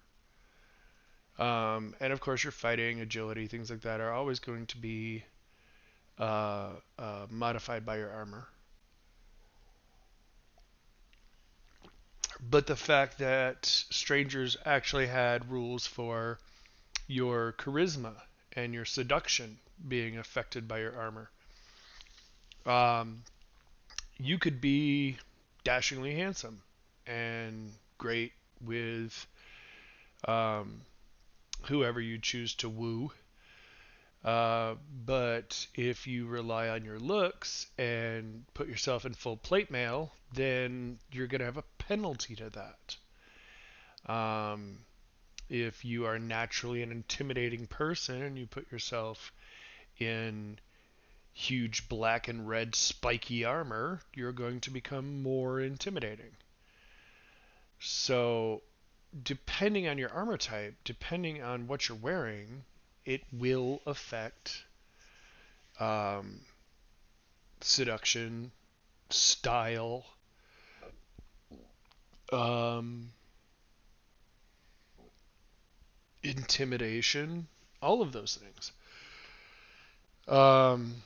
And of course, you're fighting, agility, things like that are always going to be modified by your armor. But the fact that strangers actually had rules for your charisma and your seduction being affected by your armor. Um, you could be dashingly handsome and great with um, whoever you choose to woo. But if you rely on your looks and put yourself in full plate mail, then you're going to have a penalty to that. If you are naturally an intimidating person and you put yourself in huge black and red spiky armor, you're going to become more intimidating. So, depending on your armor type, depending on what you're wearing, it will affect um, seduction, style, um, intimidation, all of those things. Um,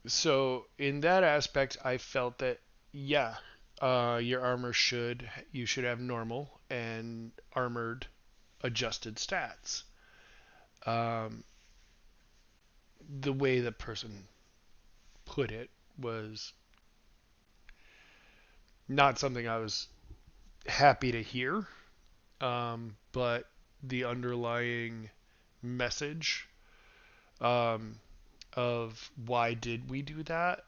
so in that aspect, I felt that yeah, your armor you should have normal and armored adjusted stats. Um, the way the person put it was not something I was happy to hear, but the underlying message um, of why did we do that,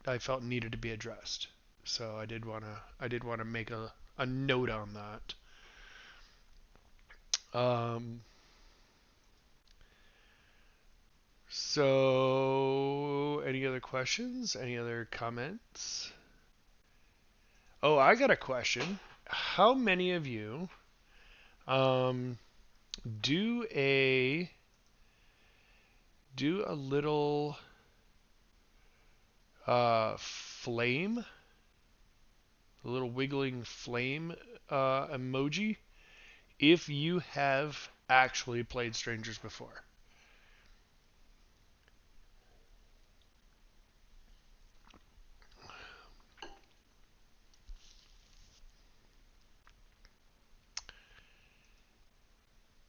I felt needed to be addressed. So I did wanna make a note on that. So any other questions? Any other comments? Oh, I got a question. How many of you um, do a little flame, a little wiggling flame emoji if you have actually played Strangers before?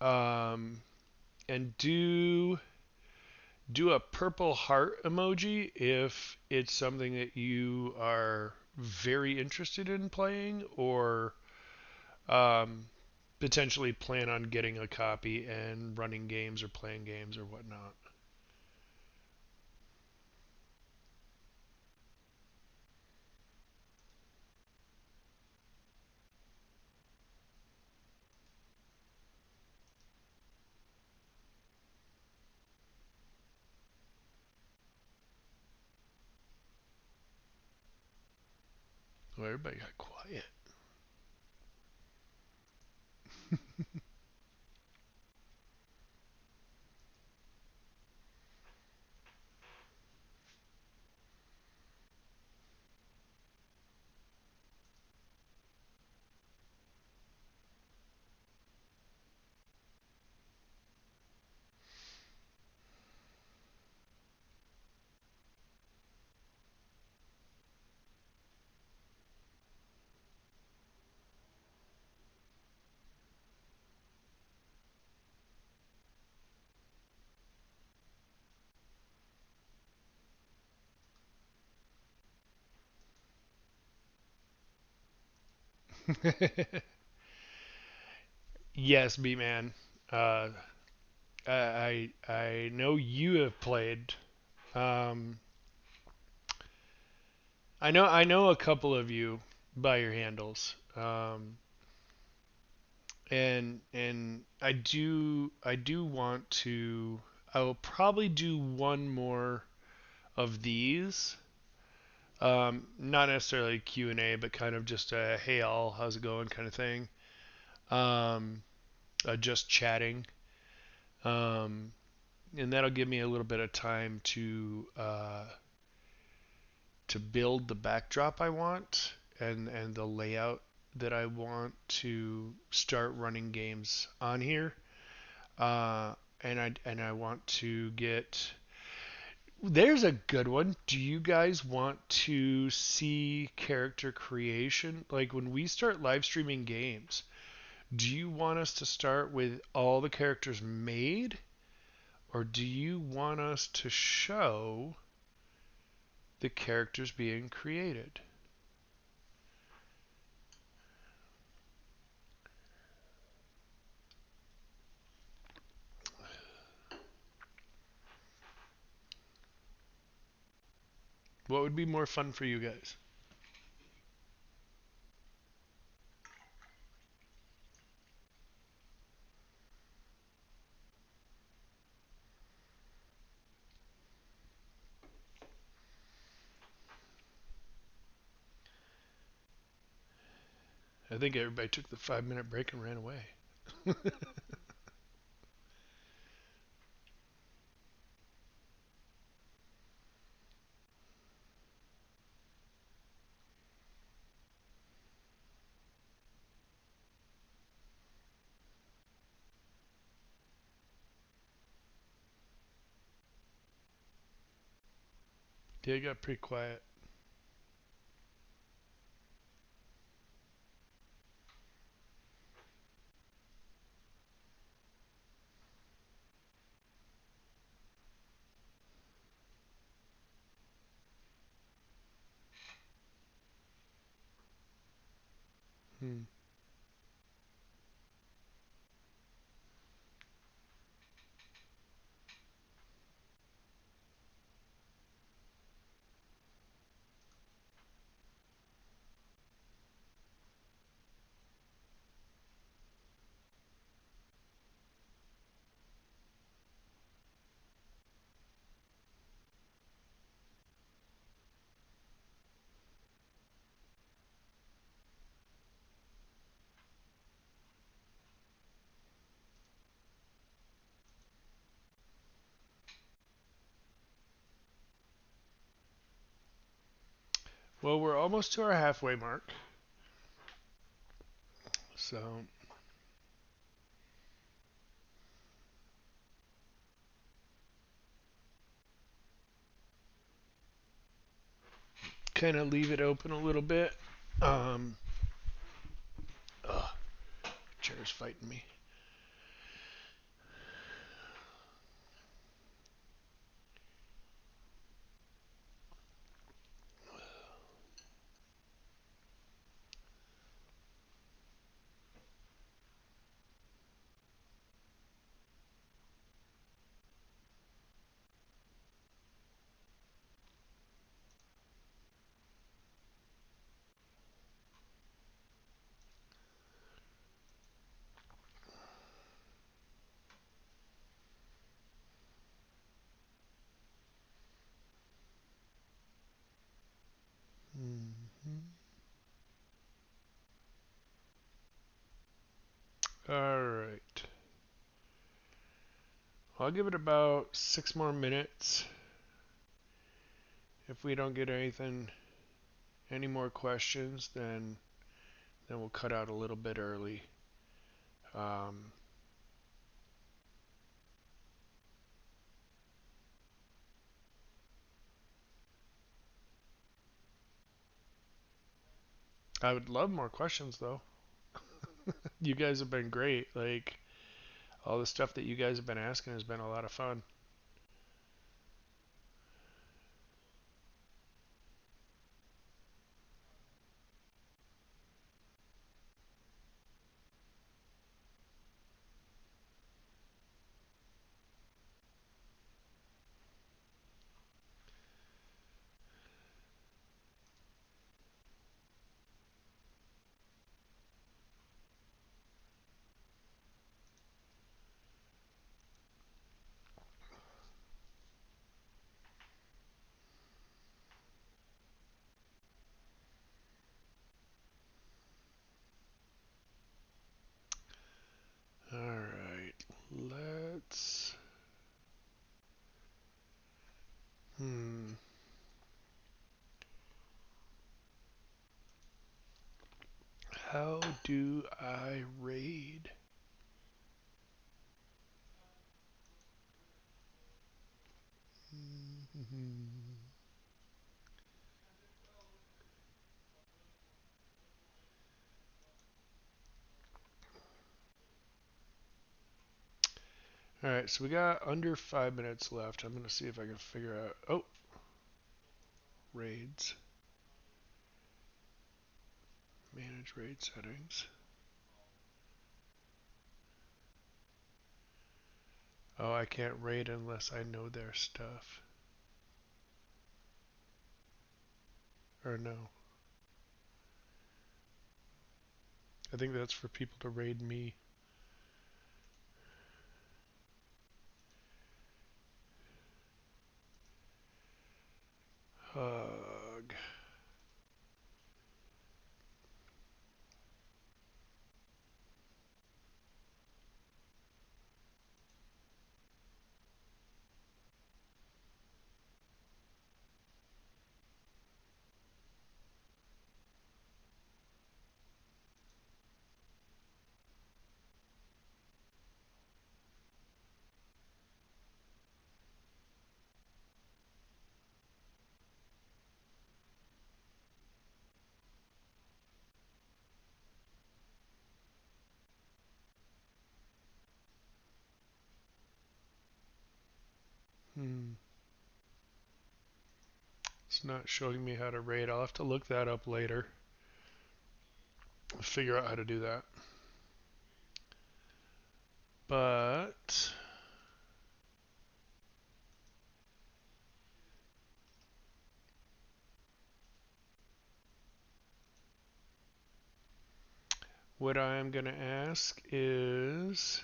Um, and do a purple heart emoji if it's something that you are very interested in playing or um, potentially plan on getting a copy and running games or playing games or whatnot. Well, everybody got quiet. Yes, B man. Uh, I know you have played. Um, I know a couple of you by your handles. And I do want to. I will probably do one more of these. Not necessarily Q&A, but kind of just a hey all, how's it going kind of thing. Um, just chatting. Um, and that'll give me a little bit of time to build the backdrop I want and the layout that I want to start running games on here. Uh, and I want to get. There's a good one. Do you guys want to see character creation? Like when we start live streaming games, do you want us to start with all the characters made, or do you want us to show the characters being created? What would be more fun for you guys? I think everybody took the 5 minute break and ran away. Yeah, it got pretty quiet. Hmm. Well, we're almost to our halfway mark. So, kind of leave it open a little bit. Um, ugh, chair's fighting me. Mm-hmm. All right. I'll give it about 6 more minutes. If we don't get any more questions, then we'll cut out a little bit early. Um, I would love more questions though. You guys have been great. Like all the stuff that you guys have been asking has been a lot of fun. All right. Let's hmm how do I raid? All right, so we got under 5 minutes left. I'm gonna see if I can figure out. Oh, raids. Manage raid settings. Oh, I can't raid unless I know their stuff. Or no. I think that's for people to raid me. Hug. It's not showing me how to raid. I'll have to look that up later. Figure out how to do that. But what I'm going to ask is,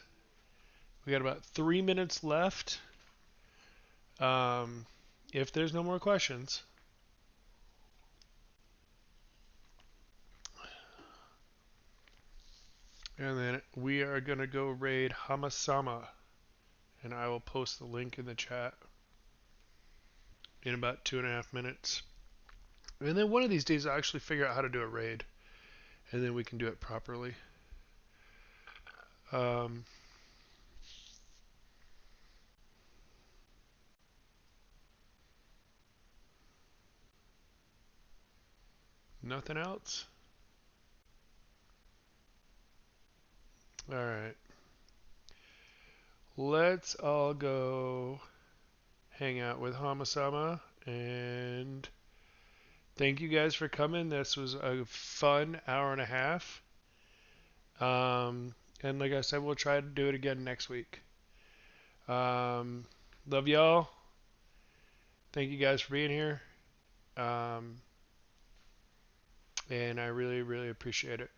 we got about 3 minutes left. If there's no more questions, and then we are going to go raid Hamasama, and I will post the link in the chat in about 2.5 minutes. And then one of these days I'll actually figure out how to do a raid, and then we can do it properly. Nothing else? Alright. Let's all go hang out with Hamasama, and thank you guys for coming. This was a fun hour and a half. And like I said, we'll try to do it again next week. Love y'all. Thank you guys for being here. And I really, really appreciate it.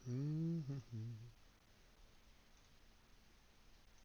Mm-hmm.